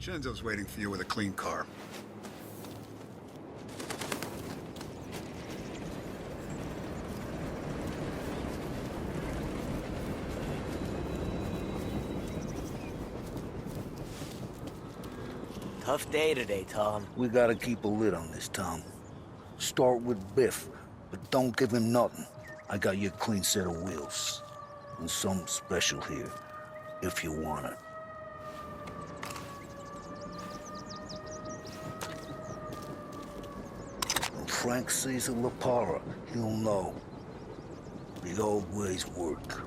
Vincenzo's waiting for you with a clean car. Tough day today, Tom. We gotta keep a lid on this, Tom. Start with Biff, but don't give him nothing. I got you a clean set of wheels. And something special here, if you want it. When Frank sees a La Parra, he'll know. The old ways work.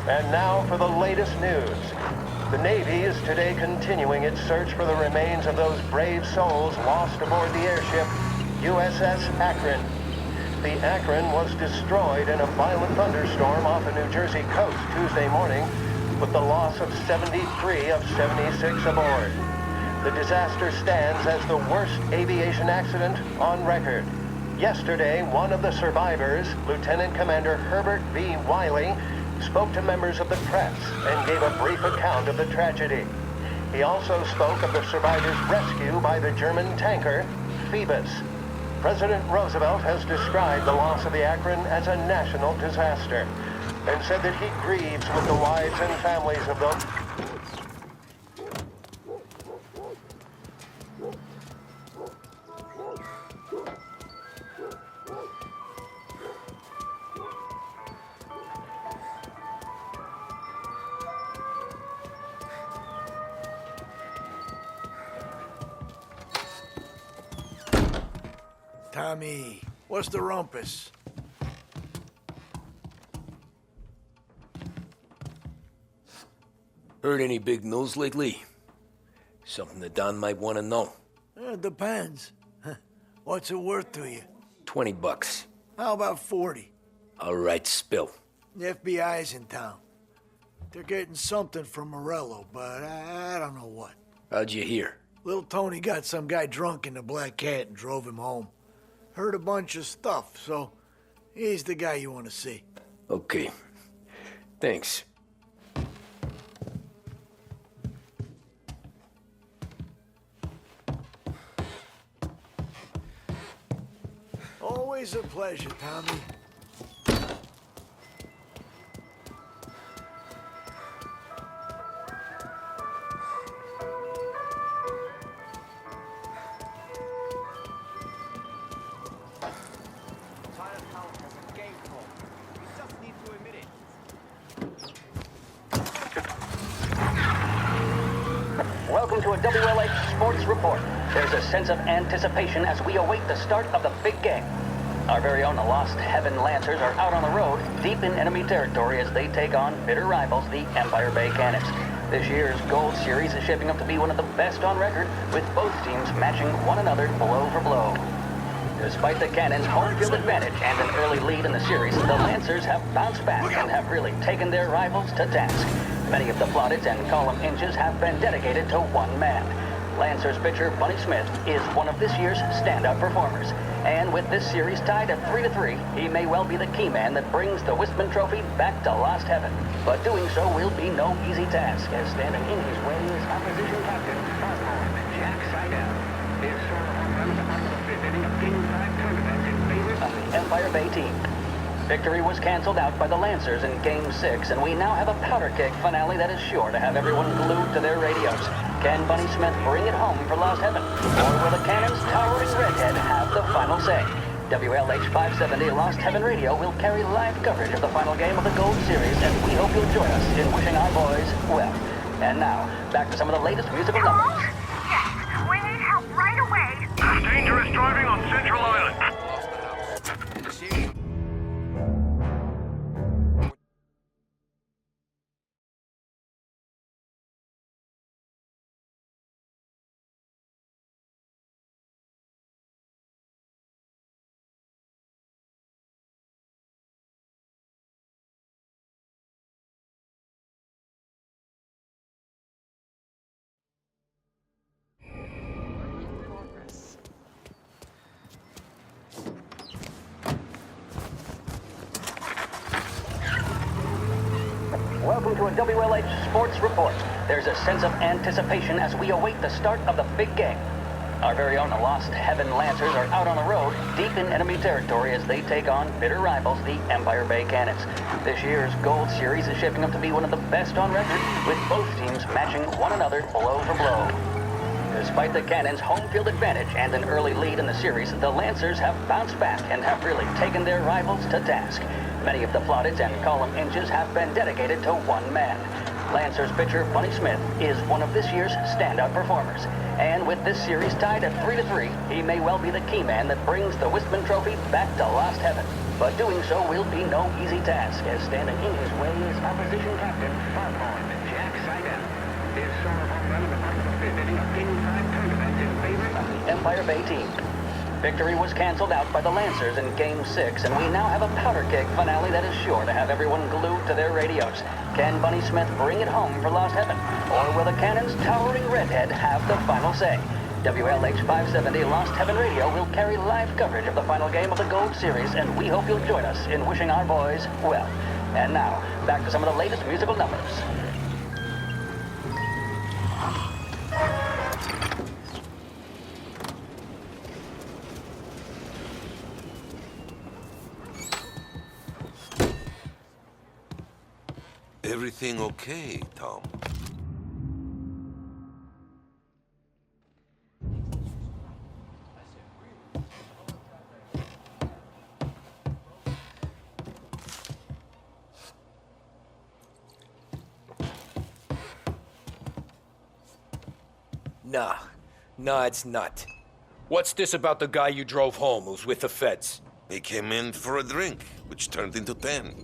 And now for the latest news. The Navy is today continuing its search for the remains of those brave souls lost aboard the airship USS Akron. The Akron was destroyed in a violent thunderstorm off the New Jersey coast Tuesday morning, with the loss of 73 of 76 aboard. The disaster stands as the worst aviation accident on record. Yesterday, one of the survivors, Lieutenant Commander Herbert V. Wiley, spoke to members of the press and gave a brief account of the tragedy. He also spoke of the survivors' rescue by the German tanker, Phoebus. President Roosevelt has described the loss of the Akron as a national disaster and said that he grieves with the wives and families of those. Tommy, what's the rumpus? Heard any big news lately? Something that Don might want to know. It depends. What's it worth to you? $20. How about 40? All right, spill. The FBI's in town. They're getting something from Morello, but I don't know what. How'd you hear? Little Tony got some guy drunk in the Black Cat and drove him home. Heard a bunch of stuff, so he's the guy you want to see. Okay. Thanks. Always a pleasure, Tommy. Welcome to a WLH Sports Report. There's a sense of anticipation as we await the start of the big game. Our very own Lost Heaven Lancers are out on the road, deep in enemy territory as they take on bitter rivals, the Empire Bay Cannons. This year's Gold Series is shaping up to be one of the best on record, with both teams matching one another blow for blow. Despite the Cannons' home field advantage and an early lead in the series, the Lancers have bounced back and have really taken their rivals to task. Many of the plaudits and column inches have been dedicated to one man. Lancers pitcher Bunny Smith is one of this year's standout performers. And with this series tied at 3-3, he may well be the key man that brings the Wistman Trophy back to Lost Heaven. But doing so will be no easy task, as standing in his way is opposition captain, Osborne Jack Seidel. His solo home run out of the fifth inning of Game 5 tournament in favor of the Empire Bay team. Victory was canceled out by the Lancers in Game 6, and we now have a powder keg finale that is sure to have everyone glued to their radios. Can Bunny Smith bring it home for Lost Heaven? Or will the Cannon's towering redhead have the final say? WLH 570 Lost Heaven Radio will carry live coverage of the final game of the Gold Series, and we hope you'll join us in wishing our boys well. And now, back to some of the latest musical numbers. Yes, we need help right away. Dangerous driving on Central Island. welcome to a WLH Sports Report. There's a sense of anticipation as we await the start of the big game. Our very own Lost Heaven Lancers are out on the road, deep in enemy territory as they take on bitter rivals, the Empire Bay Cannons. This year's Gold Series is shaping up to be one of the best on record, with both teams matching one another blow for blow. Despite the Cannons' home field advantage and an early lead in the series, the Lancers have bounced back and have really taken their rivals to task. Many of the plaudits and column inches have been dedicated to one man. Lancers pitcher Bunny Smith is one of this year's standout performers. And with this series tied at 3-3, he may well be the key man that brings the Wistman Trophy back to Lost Heaven. But doing so will be no easy task, as standing in his way is opposition captain Foghorn Jack Seidel. His solo home run in the bottom of the fifth inning of Game 5 tournament in favor of the Empire Bay team. Victory was canceled out by the Lancers in Game 6, and we now have a powder keg finale that is sure to have everyone glued to their radios. Can Bunny Smith bring it home for Lost Heaven? Or will the Cannons' towering redhead have the final say? WLH 570 Lost Heaven Radio will carry live coverage of the final game of the Gold Series, and we hope you'll join us in wishing our boys well. And now, back to some of the latest musical numbers. Everything okay, Tom? Nah, it's not. What's this about the guy you drove home who's with the feds? He came in for a drink, which turned into 10.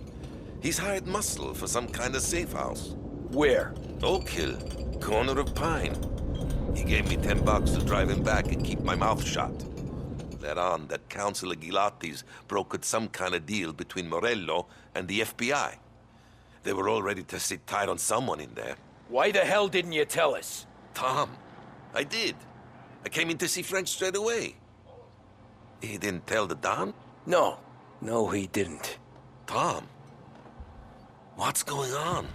He's hired muscle for some kind of safe house. Where? Oak Hill, corner of Pine. He gave me $10 to drive him back and keep my mouth shut. Let on that Councilor Gilatti's brokered some kind of deal between Morello and the FBI. They were all ready to sit tight on someone in there. Why the hell didn't you tell us? Tom, I did. I came in to see Frank straight away. He didn't tell the Don? No, he didn't. Tom, what's going on?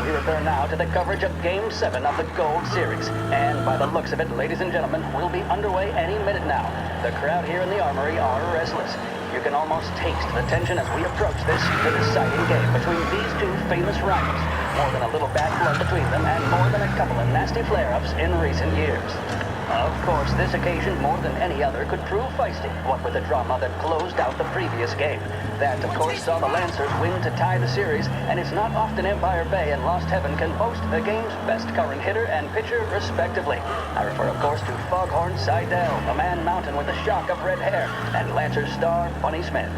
We return now to the coverage of Game 7 of the Gold Series. And by the looks of it, ladies and gentlemen, we'll be underway any minute now. The crowd here in the Armory are restless. You can almost taste the tension as we approach this deciding game between these two famous rivals. More than a little bad blood between them, and more than a couple of nasty flare-ups in recent years. Of course, this occasion, more than any other, could prove feisty, what with the drama that closed out the previous game. That, of course, saw the Lancers win to tie the series, and it's not often Empire Bay and Lost Heaven can boast the game's best current hitter and pitcher, respectively. I refer, of course, to Foghorn Seidel, a man mountain with a shock of red hair, and Lancers star Bunny Smith.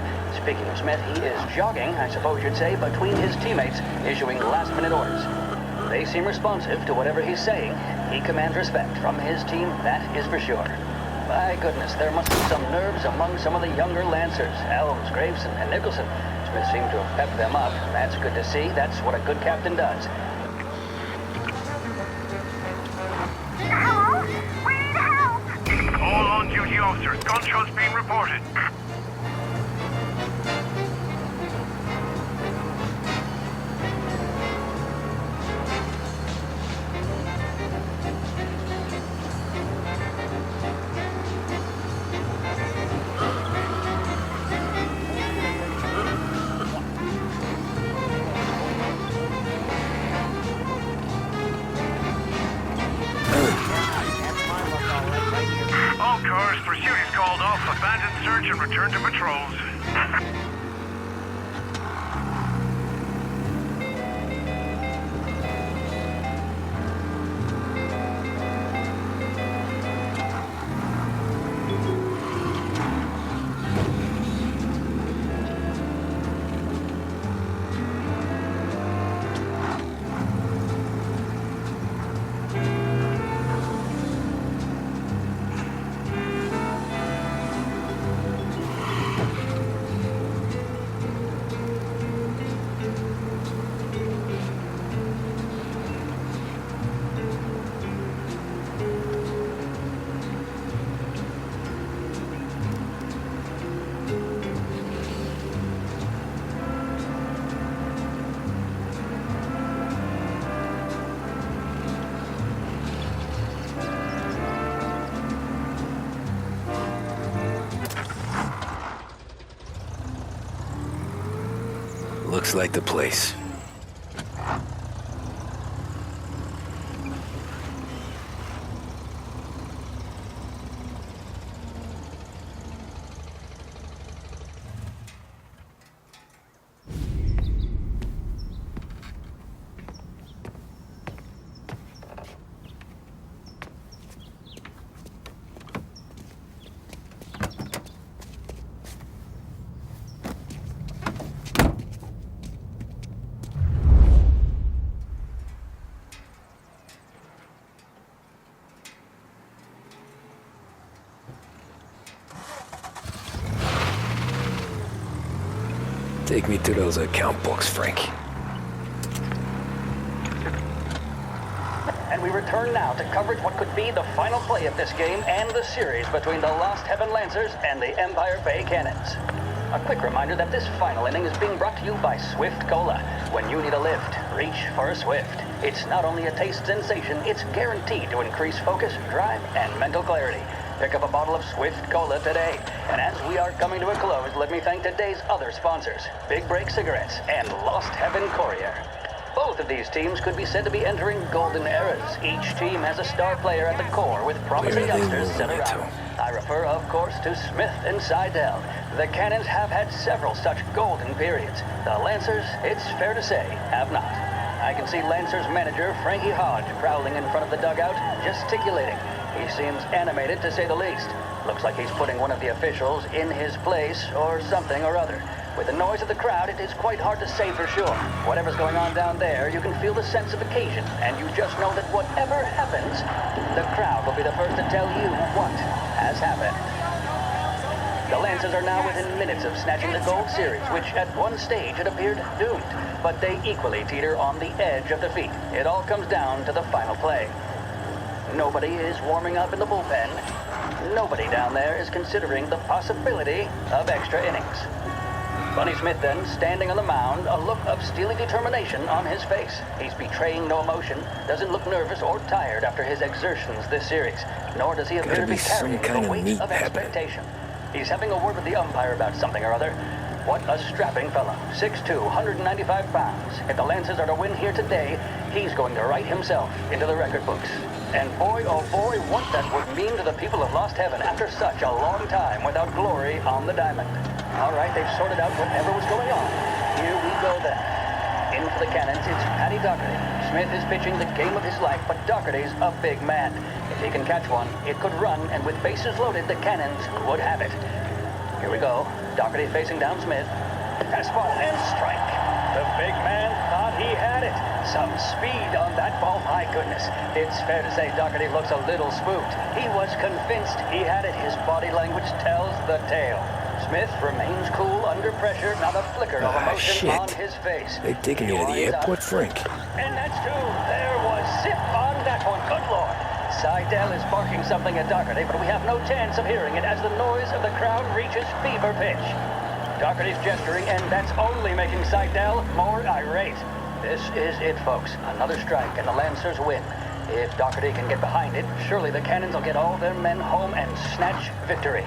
Speaking of Smith, he is jogging, I suppose you'd say, between his teammates, issuing last-minute orders. They seem responsive to whatever he's saying. He commands respect from his team, that is for sure. My goodness, there must be some nerves among some of the younger Lancers, Elms, Graveson, and Nicholson. Smith seemed to have pepped them up. That's good to see. That's what a good captain does. Hello? We need help! All on-duty officers, gunshots being reported. All cars, pursuit is called off. Abandon search and return to patrols. Looks like the place. Take me to those account books, Frank. And we return now to coverage what could be the final play of this game and the series between the Lost Heaven Lancers and the Empire Bay Cannons. A quick reminder that this final inning is being brought to you by Swift Cola. When you need a lift, reach for a Swift. It's not only a taste sensation, it's guaranteed to increase focus, drive, and mental clarity. Pick up a bottle of Swift Cola today. And as we are coming to a close, let me thank today's other sponsors, Big Break Cigarettes and Lost Heaven Courier. Both of these teams could be said to be entering golden eras. Each team has a star player at the core with promising youngsters set around. I refer, of course, to Smith and Seidel. The Cannons have had several such golden periods. The Lancers, it's fair to say, have not. I can see Lancers manager Frankie Hodge prowling in front of the dugout, gesticulating. He seems animated, to say the least. Looks like he's putting one of the officials in his place, or something or other. With the noise of the crowd, it is quite hard to say for sure. Whatever's going on down there, you can feel the sense of occasion, and you just know that whatever happens, the crowd will be the first to tell you what has happened. The Lancers are now within minutes of snatching the Gold Series, which at one stage had appeared doomed, but they equally teeter on the edge of defeat. It all comes down to the final play. Nobody is warming up in the bullpen. Nobody down there is considering the possibility of extra innings. Bunny Smith then, standing on the mound, a look of steely determination on his face. He's betraying no emotion, doesn't look nervous or tired after his exertions this series, nor does he appear to be carrying the weight of expectation. He's having a word with the umpire about something or other. What a strapping fellow. 6'2", 195 pounds. If the Lancers are to win here today, he's going to write himself into the record books. And boy, oh boy, what that would mean to the people of Lost Heaven after such a long time without glory on the diamond. All right, they've sorted out whatever was going on. Here we go then. In for the Cannons, it's Paddy Doherty. Smith is pitching the game of his life, but Doherty's a big man. If he can catch one, it could run, and with bases loaded, the Cannons would have it. Here we go. Doherty facing down Smith. Fastball and strike. The big man thought he had it. Some speed on that ball, my goodness. It's fair to say Doherty looks a little spooked. He was convinced he had it. His body language tells the tale. Smith remains cool under pressure, not a flicker of emotion on his face. They've taken you to the airport, Frank. And that's two. There was zip on that one. Good Lord. Seidel is barking something at Doherty, but we have no chance of hearing it as the noise of the crowd reaches fever pitch. Doherty's gesturing, and that's only making Seidel more irate. This is it, folks. Another strike, and the Lancers win. If Doherty can get behind it, surely the Cannons will get all their men home and snatch victory.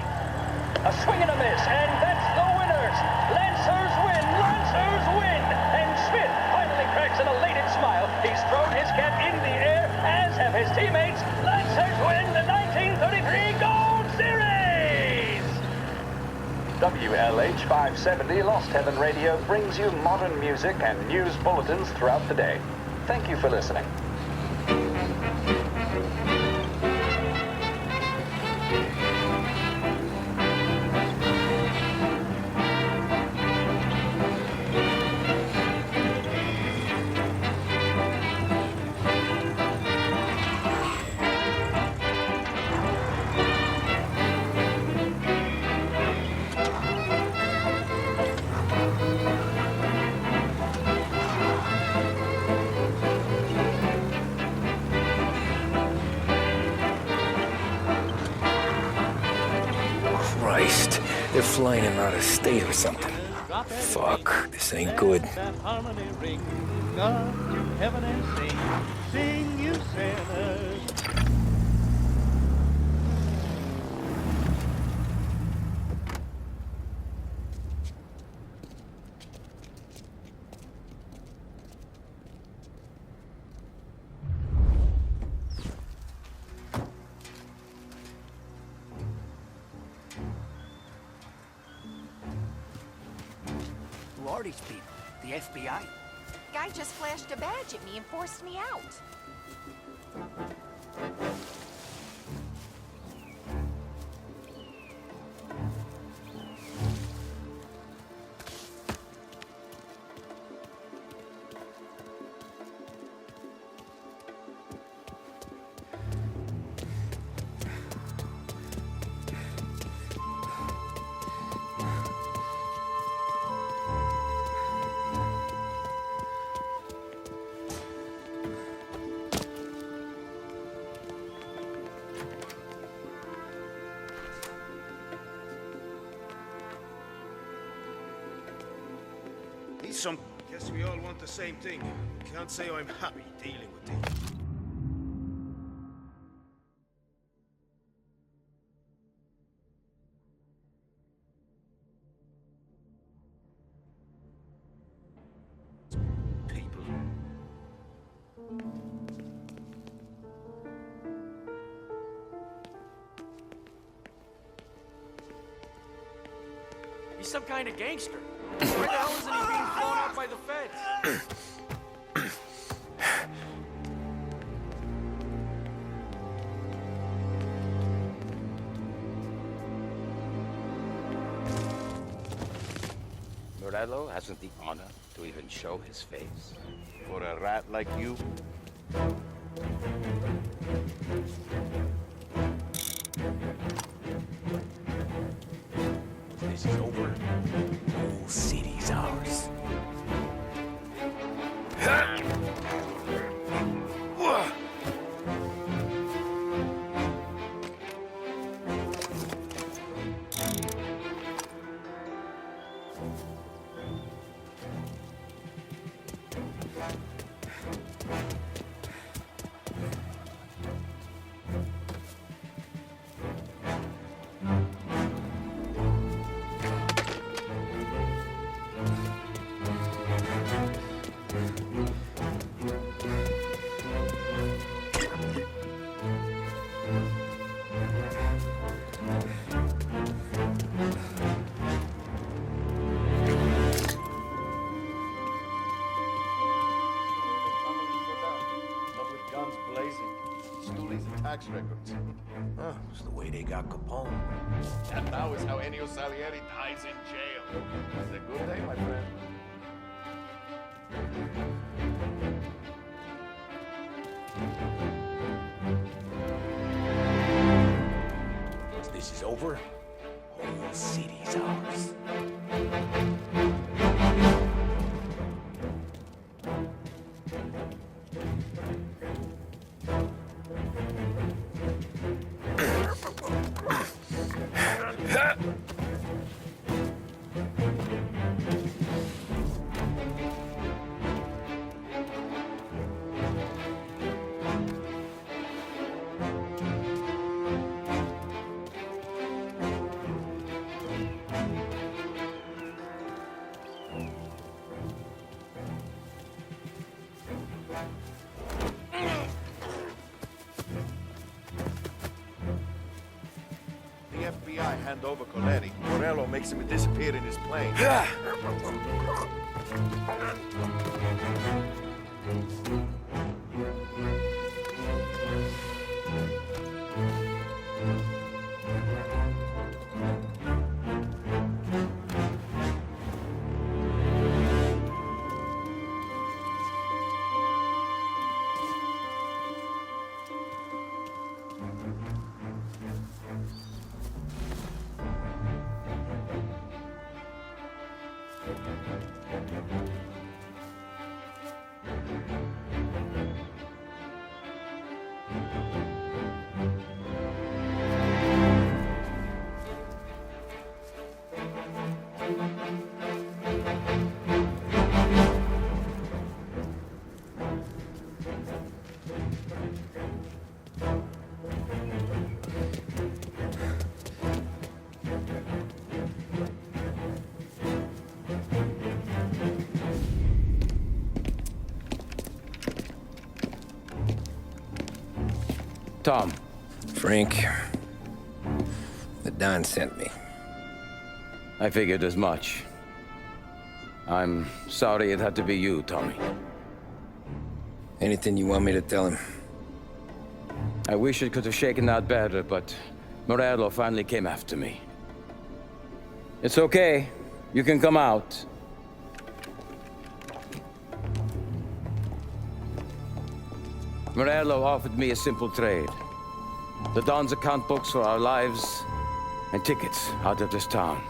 A swing and a miss, and that's the winners! Lancers win! Lancers win! And Smith finally cracks an elated smile. He's thrown his cap in the air, as have his teammates. Lancers win the 1933 Gold Series! WLH 570 Lost Heaven Radio brings you modern music and news bulletins throughout the day. Thank you for listening. Christ, they're flying him out of state or something. Fuck, this ain't good. That harmony ring up to heaven and sing, sing you sinners. are these people? The FBI? Guy just flashed a badge at me and forced me out. Guess we all want the same thing. Can't say I'm happy dealing with these. People. He's some kind of gangster. Why the hell isn't he being thrown out by the feds? Morello hasn't the honor to even show his face. For a rat like you? This is over. The whole city's ours. Tax records. Huh, it's the way they got Capone. And now is how Ennio Salieri dies in jail. It's a good day, my friend. This is over. Whole city's ours. The FBI hand over Coletti. Morello makes him disappear in his plane. Tom. Frank. The Don sent me. I figured as much. I'm sorry it had to be you, Tommy. Anything you want me to tell him? I wish it could have shaken out better, but Morello finally came after me. It's okay. You can come out. Morello offered me a simple trade. The Don's account books for our lives and tickets out of this town.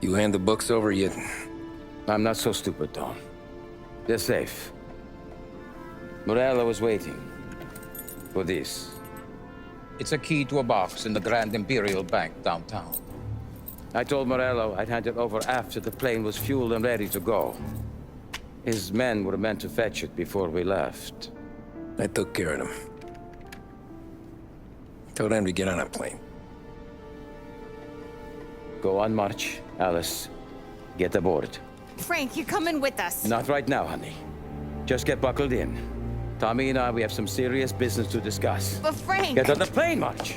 You hand the books over yet? I'm not so stupid, Don. They're safe. Morello was waiting for this. It's a key to a box in the Grand Imperial Bank downtown. I told Morello I'd hand it over after the plane was fueled and ready to go. His men were meant to fetch it before we left. I took care of them. Told them to get on a plane. Go on, March. Alice, get aboard. Frank, you're coming with us. Not right now, honey. Just get buckled in. Tommy and I, we have some serious business to discuss. But Frank... Get on the plane, March!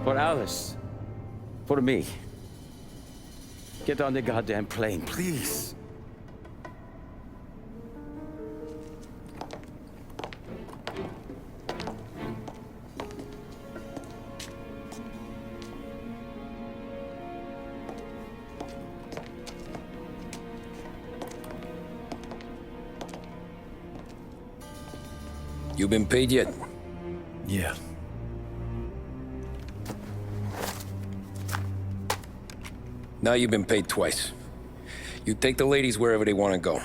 For Alice. For me. Get on the goddamn plane, please. You been paid yet? Yeah. Now you've been paid twice. You take the ladies wherever they want to go.